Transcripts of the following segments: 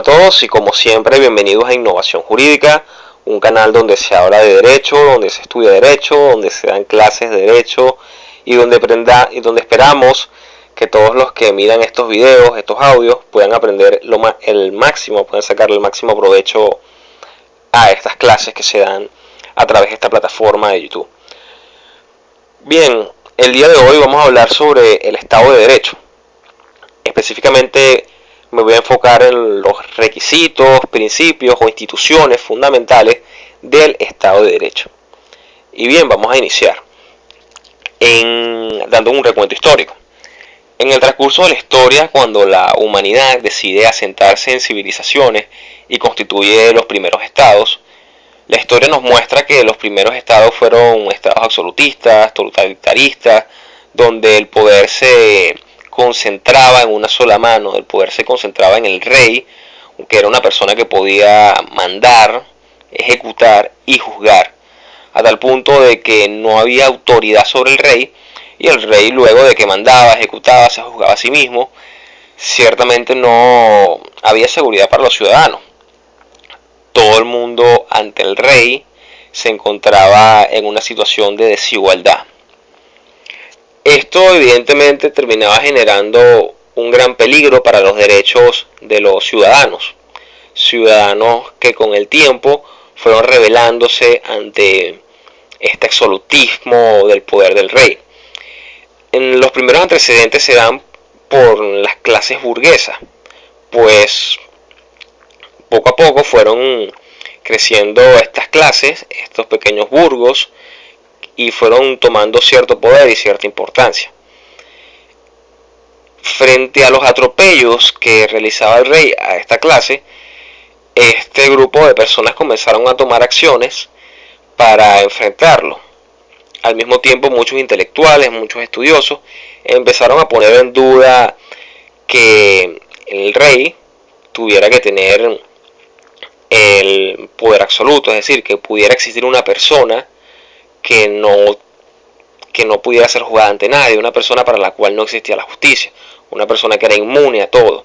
todos y como siempre bienvenidos a Innovación Jurídica, un canal donde se habla de derecho, donde se estudia derecho, donde se dan clases de derecho y donde esperamos que todos los que miran estos videos, estos audios, puedan aprender el máximo, puedan sacar el máximo provecho a estas clases que se dan a través de esta plataforma de YouTube. Bien, el día de hoy vamos a hablar sobre el Estado de Derecho. Específicamente me voy a enfocar en los requisitos, principios o instituciones fundamentales del Estado de Derecho. Y bien, vamos a iniciar dando un recuento histórico. En el transcurso de la historia, cuando la humanidad decide asentarse en civilizaciones y constituye los primeros estados, la historia nos muestra que los primeros estados fueron estados absolutistas, totalitaristas, donde el poder se concentraba en una sola mano, el poder se concentraba en el rey, que era una persona que podía mandar, ejecutar y juzgar, a tal punto de que no había autoridad sobre el rey, y el rey, luego de que mandaba, ejecutaba, se juzgaba a sí mismo, ciertamente no había seguridad para los ciudadanos. Todo el mundo ante el rey se encontraba en una situación de desigualdad. Esto evidentemente terminaba generando un gran peligro para los derechos de los ciudadanos. Ciudadanos que con el tiempo fueron rebelándose ante este absolutismo del poder del rey. En los primeros antecedentes se dan por las clases burguesas, pues poco a poco fueron creciendo estas clases, estos pequeños burgos, y fueron tomando cierto poder y cierta importancia. Frente a los atropellos que realizaba el rey a esta clase, este grupo de personas comenzaron a tomar acciones para enfrentarlo. Al mismo tiempo, muchos intelectuales, muchos estudiosos empezaron a poner en duda que el rey tuviera que tener el poder absoluto, es decir, que pudiera existir una persona que no pudiera ser juzgada ante nadie, una persona para la cual no existía la justicia, una persona que era inmune a todo.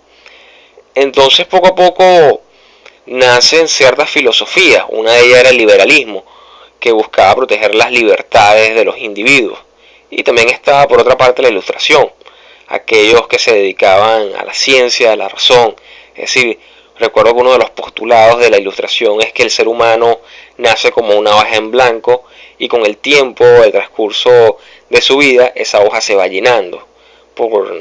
Entonces poco a poco nacen ciertas filosofías, una de ellas era el liberalismo, que buscaba proteger las libertades de los individuos, y también estaba por otra parte la ilustración, aquellos que se dedicaban a la ciencia, a la razón, es decir, recuerdo que uno de los postulados de la ilustración es que el ser humano nace como una hoja en blanco y con el tiempo, el transcurso de su vida, esa hoja se va llenando por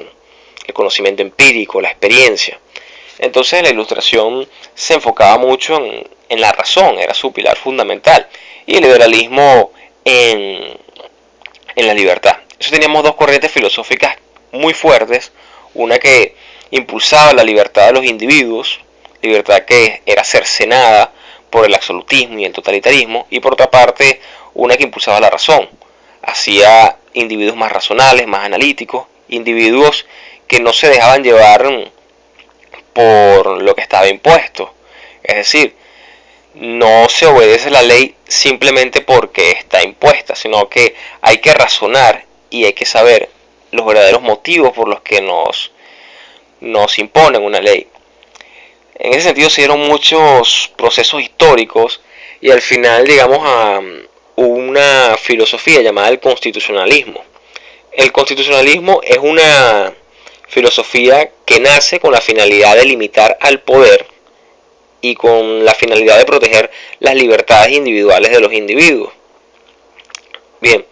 el conocimiento empírico, la experiencia. Entonces la ilustración se enfocaba mucho en la razón, era su pilar fundamental, y el liberalismo en la libertad. Eso teníamos dos corrientes filosóficas muy fuertes, una que impulsaba la libertad de los individuos, libertad que era cercenada por el absolutismo y el totalitarismo, y por otra parte una que impulsaba la razón, hacía individuos más racionales, más analíticos, individuos que no se dejaban llevar por lo que estaba impuesto, es decir, no se obedece la ley simplemente porque está impuesta, sino que hay que razonar y hay que saber los verdaderos motivos por los que nos imponen una ley. En ese sentido se dieron muchos procesos históricos y al final llegamos a una filosofía llamada el constitucionalismo. El constitucionalismo es una filosofía que nace con la finalidad de limitar al poder y con la finalidad de proteger las libertades individuales de los individuos. Bien,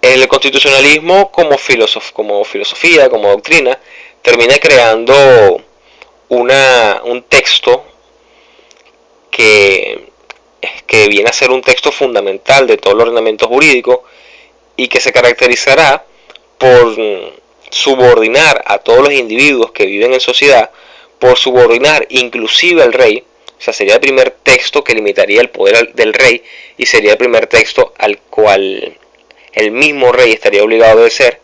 el constitucionalismo como filosofía, como doctrina, termina creando un texto que viene a ser un texto fundamental de todo el ordenamiento jurídico y que se caracterizará por subordinar a todos los individuos que viven en sociedad, por subordinar inclusive al rey. O sea, sería el primer texto que limitaría el poder del rey y sería el primer texto al cual el mismo rey estaría obligado a obedecer.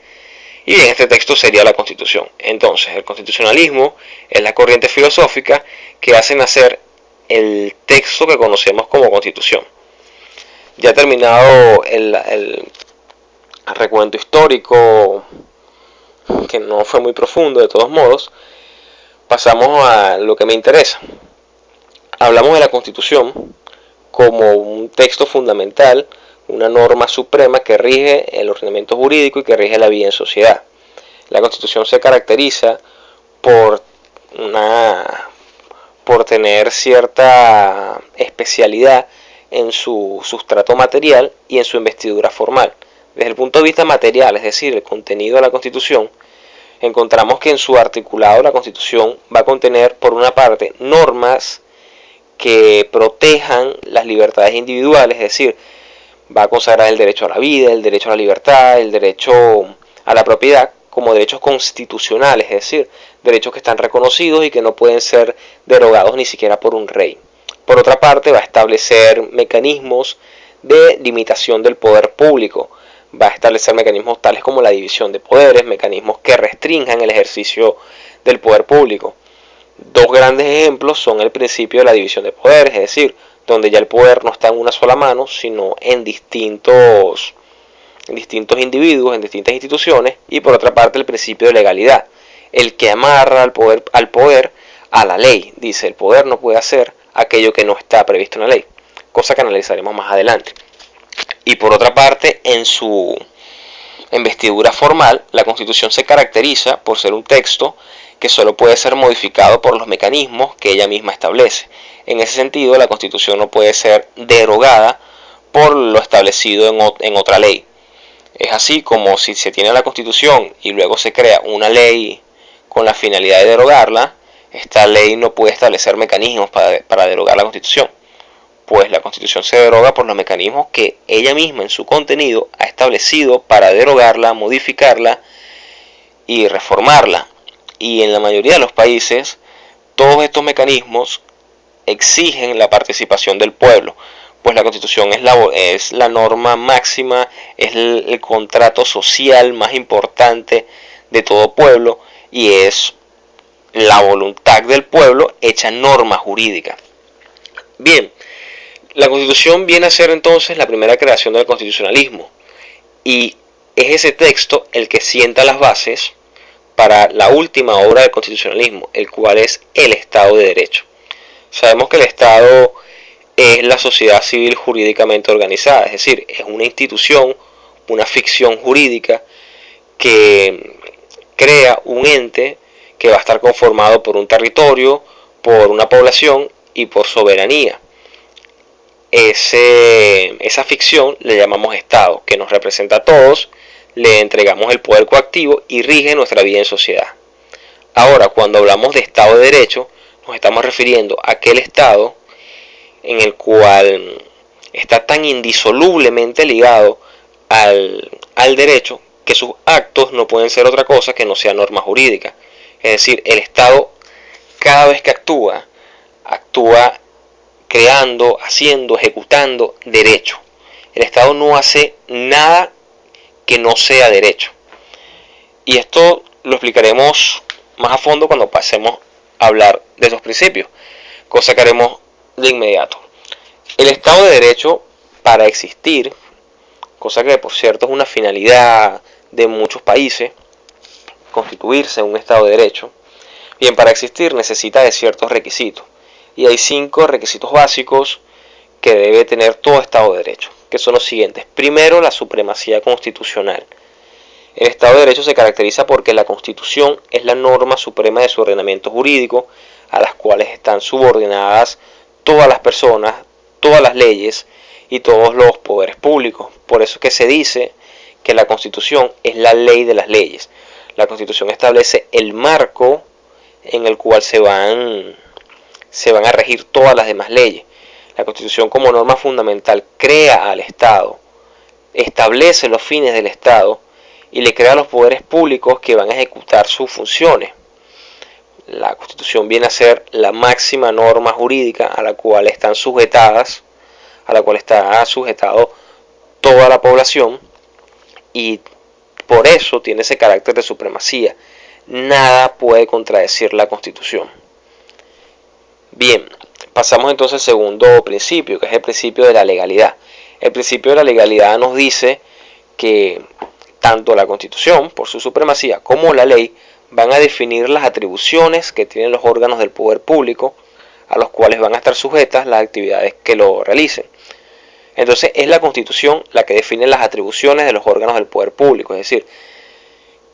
Y en este texto sería la Constitución. Entonces, el constitucionalismo es la corriente filosófica que hace nacer el texto que conocemos como Constitución. Ya terminado el recuento histórico, que no fue muy profundo de todos modos, pasamos a lo que me interesa. Hablamos de la Constitución como un texto fundamental, una norma suprema que rige el ordenamiento jurídico y que rige la vida en sociedad. La Constitución se caracteriza por tener cierta especialidad en su sustrato material y en su investidura formal. Desde el punto de vista material, es decir, el contenido de la Constitución, encontramos que en su articulado la Constitución va a contener, por una parte, normas que protejan las libertades individuales, es decir, va a consagrar el derecho a la vida, el derecho a la libertad, el derecho a la propiedad como derechos constitucionales, es decir, derechos que están reconocidos y que no pueden ser derogados ni siquiera por un rey. Por otra parte, va a establecer mecanismos de limitación del poder público, va a establecer mecanismos tales como la división de poderes, mecanismos que restrinjan el ejercicio del poder público. Dos grandes ejemplos son el principio de la división de poderes, es decir, donde ya el poder no está en una sola mano, sino en distintos individuos, en distintas instituciones, y por otra parte el principio de legalidad, el que amarra al poder a la ley. Dice, el poder no puede hacer aquello que no está previsto en la ley, cosa que analizaremos más adelante. Y por otra parte, en su investidura formal, la Constitución se caracteriza por ser un texto que solo puede ser modificado por los mecanismos que ella misma establece. En ese sentido, la Constitución no puede ser derogada por lo establecido en otra ley. Es así como si se tiene la Constitución y luego se crea una ley con la finalidad de derogarla, esta ley no puede establecer mecanismos para derogar la Constitución, pues la Constitución se deroga por los mecanismos que ella misma en su contenido ha establecido para derogarla, modificarla y reformarla. Y en la mayoría de los países, todos estos mecanismos exigen la participación del pueblo, pues la Constitución es la norma máxima, es el contrato social más importante de todo pueblo y es la voluntad del pueblo hecha norma jurídica. Bien, la Constitución viene a ser entonces la primera creación del constitucionalismo y es ese texto el que sienta las bases para la última obra del constitucionalismo, el cual es el Estado de Derecho. Sabemos que el Estado es la sociedad civil jurídicamente organizada, es decir, es una institución, una ficción jurídica que crea un ente que va a estar conformado por un territorio, por una población y por soberanía. Esa ficción le llamamos Estado, que nos representa a todos, le entregamos el poder coactivo y rige nuestra vida en sociedad. Ahora, cuando hablamos de Estado de Derecho, nos estamos refiriendo a aquel Estado en el cual está tan indisolublemente ligado al derecho que sus actos no pueden ser otra cosa que no sea norma jurídica. Es decir, el Estado cada vez que actúa creando, haciendo, ejecutando derecho. El Estado no hace nada que no sea derecho. Y esto lo explicaremos más a fondo cuando pasemos a hablar de esos principios, cosa que haremos de inmediato. El Estado de Derecho, para existir, cosa que por cierto es una finalidad de muchos países, constituirse en un Estado de Derecho, bien, para existir necesita de ciertos requisitos. Y hay 5 requisitos básicos que debe tener todo Estado de Derecho, que son los siguientes. Primero, la supremacía constitucional. El Estado de Derecho se caracteriza porque la Constitución es la norma suprema de su ordenamiento jurídico, a las cuales están subordinadas todas las personas, todas las leyes y todos los poderes públicos. Por eso que se dice que la Constitución es la ley de las leyes. La Constitución establece el marco en el cual se van a regir todas las demás leyes. La Constitución como norma fundamental crea al Estado, establece los fines del Estado y le crea a los poderes públicos que van a ejecutar sus funciones. La Constitución viene a ser la máxima norma jurídica a la cual está sujetado toda la población y por eso tiene ese carácter de supremacía. Nada puede contradecir la Constitución. Bien, pasamos entonces al segundo principio, que es el principio de la legalidad. El principio de la legalidad nos dice que tanto la Constitución, por su supremacía, como la ley van a definir las atribuciones que tienen los órganos del poder público, a los cuales van a estar sujetas las actividades que lo realicen. Entonces es la Constitución la que define las atribuciones de los órganos del poder público. Es decir,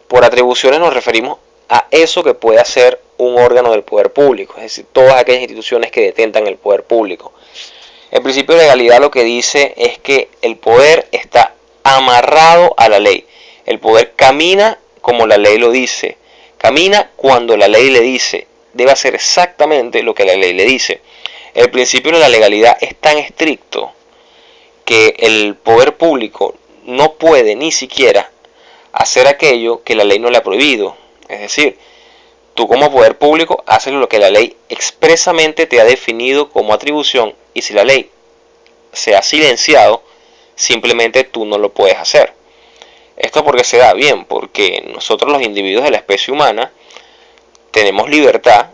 por atribuciones nos referimos a eso que puede hacer un órgano del poder público, es decir, todas aquellas instituciones que detentan el poder público. El principio de legalidad lo que dice es que el poder está amarrado a la ley. El poder camina como la ley lo dice, camina cuando la ley le dice, debe hacer exactamente lo que la ley le dice. El principio de la legalidad es tan estricto que el poder público no puede ni siquiera hacer aquello que la ley no le ha prohibido. Es decir, tú como poder público haces lo que la ley expresamente te ha definido como atribución, y si la ley se ha silenciado, simplemente tú no lo puedes hacer. Esto porque se da bien, porque nosotros los individuos de la especie humana tenemos libertad,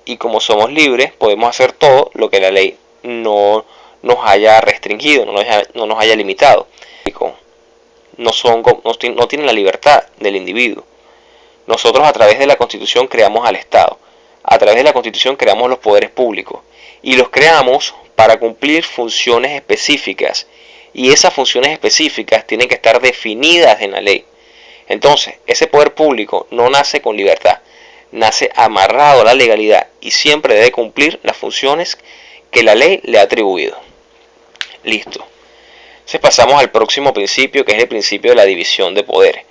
y como somos libres podemos hacer todo lo que la ley no nos haya restringido, no nos haya limitado. No tienen la libertad del individuo. Nosotros a través de la Constitución creamos al Estado, a través de la Constitución creamos los poderes públicos, y los creamos para cumplir funciones específicas, y esas funciones específicas tienen que estar definidas en la ley. Entonces, ese poder público no nace con libertad, nace amarrado a la legalidad y siempre debe cumplir las funciones que la ley le ha atribuido. Listo. Entonces pasamos al próximo principio, que es el principio de la división de poderes.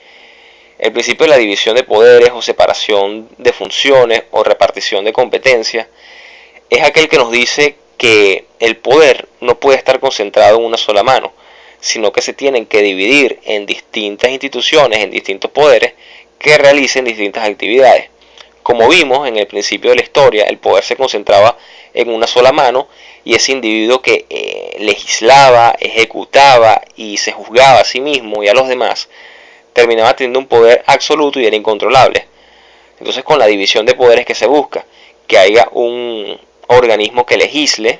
El principio de la división de poderes o separación de funciones o repartición de competencias es aquel que nos dice que el poder no puede estar concentrado en una sola mano, sino que se tienen que dividir en distintas instituciones, en distintos poderes que realicen distintas actividades. Como vimos en el principio de la historia, el poder se concentraba en una sola mano, y ese individuo que legislaba, ejecutaba y se juzgaba a sí mismo y a los demás, terminaba teniendo un poder absoluto y era incontrolable. Entonces, con la división de poderes que se busca, que haya un organismo que legisle,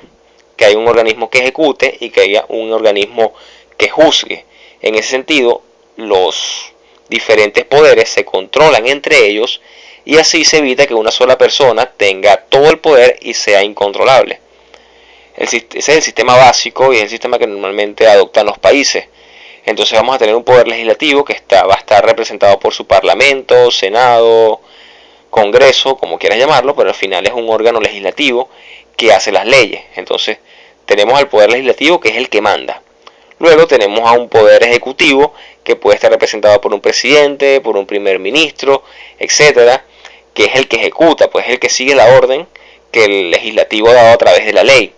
que haya un organismo que ejecute y que haya un organismo que juzgue. En ese sentido, los diferentes poderes se controlan entre ellos, y así se evita que una sola persona tenga todo el poder y sea incontrolable. Ese es el sistema básico y es el sistema que normalmente adoptan los países. Entonces vamos a tener un poder legislativo que va a estar representado por su parlamento, senado, congreso, como quieras llamarlo, pero al final es un órgano legislativo que hace las leyes. Entonces tenemos al poder legislativo, que es el que manda. Luego tenemos a un poder ejecutivo que puede estar representado por un presidente, por un primer ministro, etcétera, que es el que ejecuta, pues es el que sigue la orden que el legislativo ha dado a través de la ley,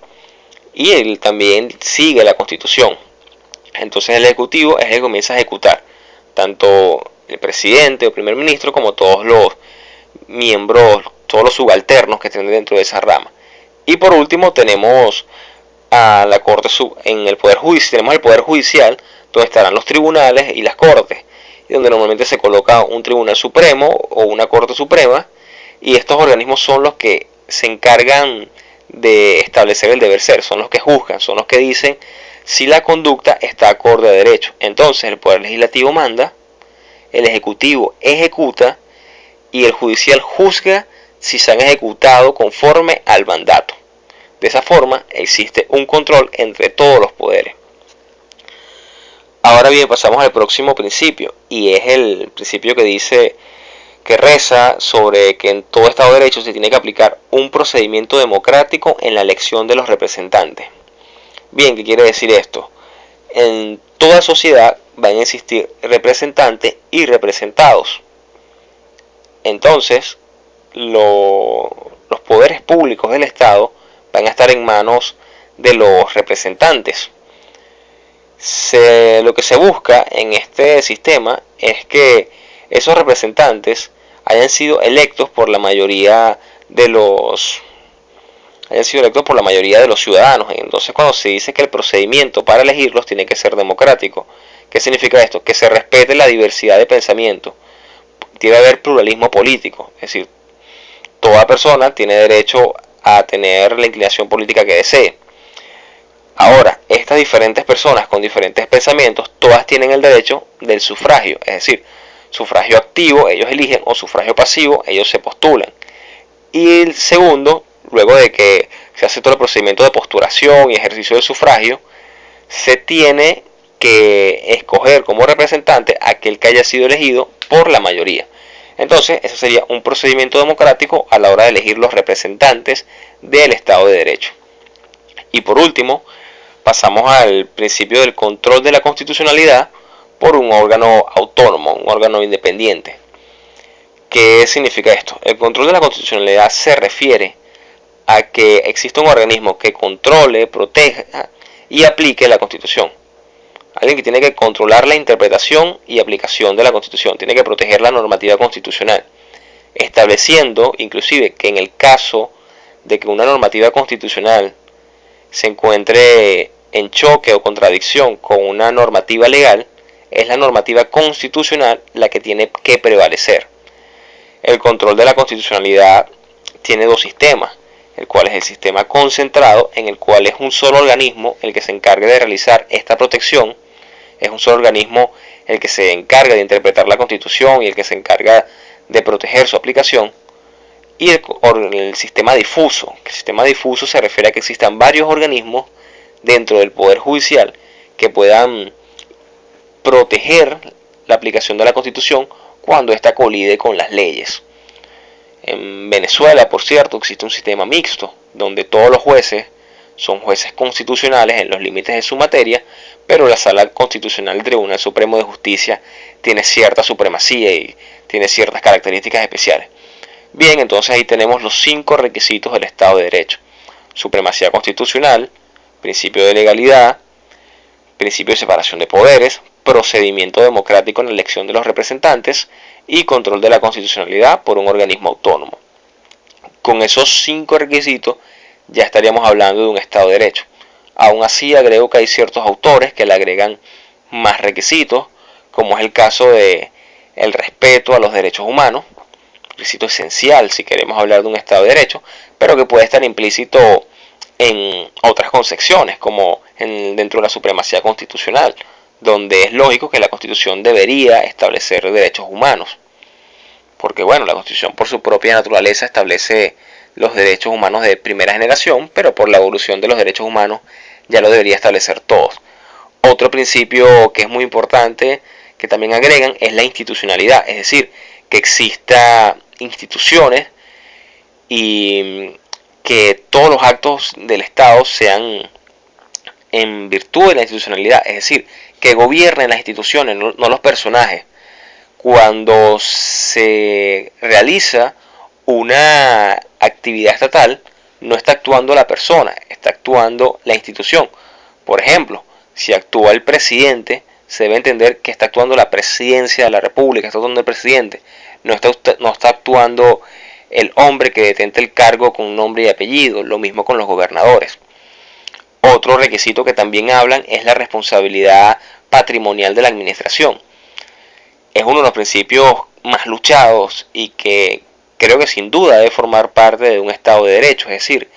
y él también sigue la Constitución. Entonces el ejecutivo es el que comienza a ejecutar, tanto el presidente o primer ministro como todos los miembros, todos los subalternos que estén dentro de esa rama. Y por último tenemos a la corte en el poder judicial, tenemos el poder judicial, donde estarán los tribunales y las cortes, y donde normalmente se coloca un tribunal supremo o una corte suprema, y estos organismos son los que se encargan de establecer el deber ser, son los que juzgan, son los que dicen si la conducta está acorde a derecho. Entonces el poder legislativo manda, el ejecutivo ejecuta y el judicial juzga si se han ejecutado conforme al mandato. De esa forma existe un control entre todos los poderes. Ahora bien, pasamos al próximo principio, y es el principio que dice, que reza sobre que en todo Estado de Derecho se tiene que aplicar un procedimiento democrático en la elección de los representantes. Bien, ¿qué quiere decir esto? En toda sociedad van a existir representantes y representados. Entonces, los poderes públicos del Estado van a estar en manos de los representantes. Lo que se busca en este sistema es que esos representantes hayan sido electos por la mayoría de los ciudadanos. Entonces, cuando se dice que el procedimiento para elegirlos tiene que ser democrático, ¿qué significa esto? Que se respete la diversidad de pensamiento. Debe haber pluralismo político, es decir, toda persona tiene derecho a tener la inclinación política que desee. Ahora, estas diferentes personas con diferentes pensamientos, todas tienen el derecho del sufragio, es decir, Sufragio activo, ellos eligen, o sufragio pasivo, ellos se postulan. Y el segundo, luego de que se hace todo el procedimiento de postulación y ejercicio de sufragio, se tiene que escoger como representante a aquel que haya sido elegido por la mayoría. Entonces, ese sería un procedimiento democrático a la hora de elegir los representantes del Estado de Derecho. Y por último, pasamos al principio del control de la constitucionalidad por un órgano autónomo, un órgano independiente. ¿Qué significa esto? El control de la constitucionalidad se refiere a que exista un organismo que controle, proteja y aplique la Constitución. Alguien que tiene que controlar la interpretación y aplicación de la Constitución, tiene que proteger la normativa constitucional, estableciendo inclusive que en el caso de que una normativa constitucional se encuentre en choque o contradicción con una normativa legal, es la normativa constitucional la que tiene que prevalecer. El control de la constitucionalidad tiene dos sistemas, el cual es el sistema concentrado, en el cual es un solo organismo el que se encarga de realizar esta protección, es un solo organismo el que se encarga de interpretar la Constitución y el que se encarga de proteger su aplicación, y el sistema difuso. El sistema difuso se refiere a que existan varios organismos dentro del Poder Judicial que puedan proteger la aplicación de la Constitución cuando ésta colide con las leyes. En Venezuela, por cierto, existe un sistema mixto, donde todos los jueces son jueces constitucionales en los límites de su materia, pero la Sala Constitucional del Tribunal Supremo de Justicia tiene cierta supremacía y tiene ciertas características especiales. Bien, entonces ahí tenemos los 5 requisitos del Estado de Derecho: supremacía constitucional, principio de legalidad, principio de separación de poderes, procedimiento democrático en la elección de los representantes y control de la constitucionalidad por un organismo autónomo. Con esos 5 requisitos ya estaríamos hablando de un Estado de Derecho. Aún así, agrego que hay ciertos autores que le agregan más requisitos, como es el caso de el respeto a los derechos humanos, requisito esencial si queremos hablar de un Estado de Derecho, pero que puede estar implícito en otras concepciones, como dentro de la supremacía constitucional, donde es lógico que la Constitución debería establecer derechos humanos, porque bueno, la Constitución por su propia naturaleza establece los derechos humanos de primera generación, pero por la evolución de los derechos humanos ya lo debería establecer todos. Otro principio que es muy importante, que también agregan, es la institucionalidad, es decir, que exista instituciones y que todos los actos del Estado sean en virtud de la institucionalidad, es decir, que gobiernen las instituciones, no los personajes. Cuando se realiza una actividad estatal, no está actuando la persona, está actuando la institución. Por ejemplo, si actúa el presidente, se debe entender que está actuando la presidencia de la República, está actuando el presidente, no está actuando el hombre que detenta el cargo con nombre y apellido, lo mismo con los gobernadores. Otro requisito que también hablan es la responsabilidad patrimonial de la administración. Es uno de los principios más luchados y que creo que sin duda debe formar parte de un Estado de Derecho, es decir,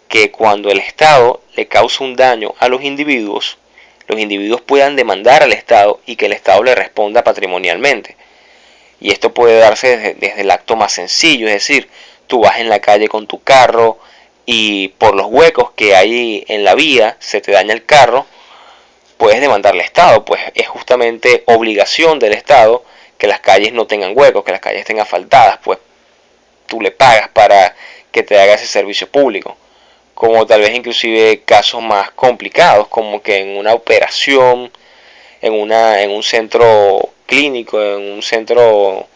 que cuando el Estado le causa un daño a los individuos puedan demandar al Estado y que el Estado le responda patrimonialmente. Y esto puede darse desde el acto más sencillo, es decir, tú vas en la calle con tu carro y por los huecos que hay en la vía se te daña el carro, puedes demandar al Estado, pues es justamente obligación del Estado que las calles no tengan huecos, que las calles estén asfaltadas, pues tú le pagas para que te haga ese servicio público. Como tal vez inclusive casos más complicados, como que en una operación, en un centro clínico, en un centro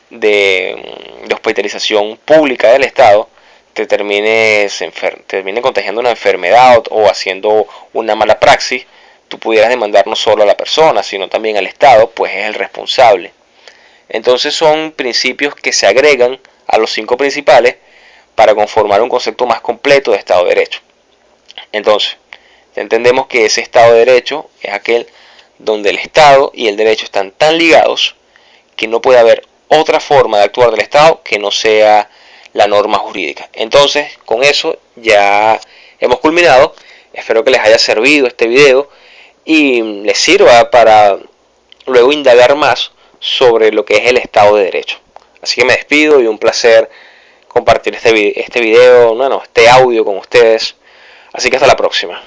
de hospitalización pública del Estado, te termine contagiando una enfermedad o haciendo una mala praxis, tú pudieras demandar no solo a la persona, sino también al Estado, pues es el responsable. Entonces son principios que se agregan a los 5 principales para conformar un concepto más completo de Estado de Derecho. Entonces, ya entendemos que ese Estado de Derecho es aquel donde el Estado y el derecho están tan ligados que no puede haber otra forma de actuar del Estado que no sea la norma jurídica. Entonces, con eso ya hemos culminado. Espero que les haya servido este video y les sirva para luego indagar más sobre lo que es el Estado de Derecho. Así que me despido y un placer compartir este video, este audio con ustedes. Así que hasta la próxima.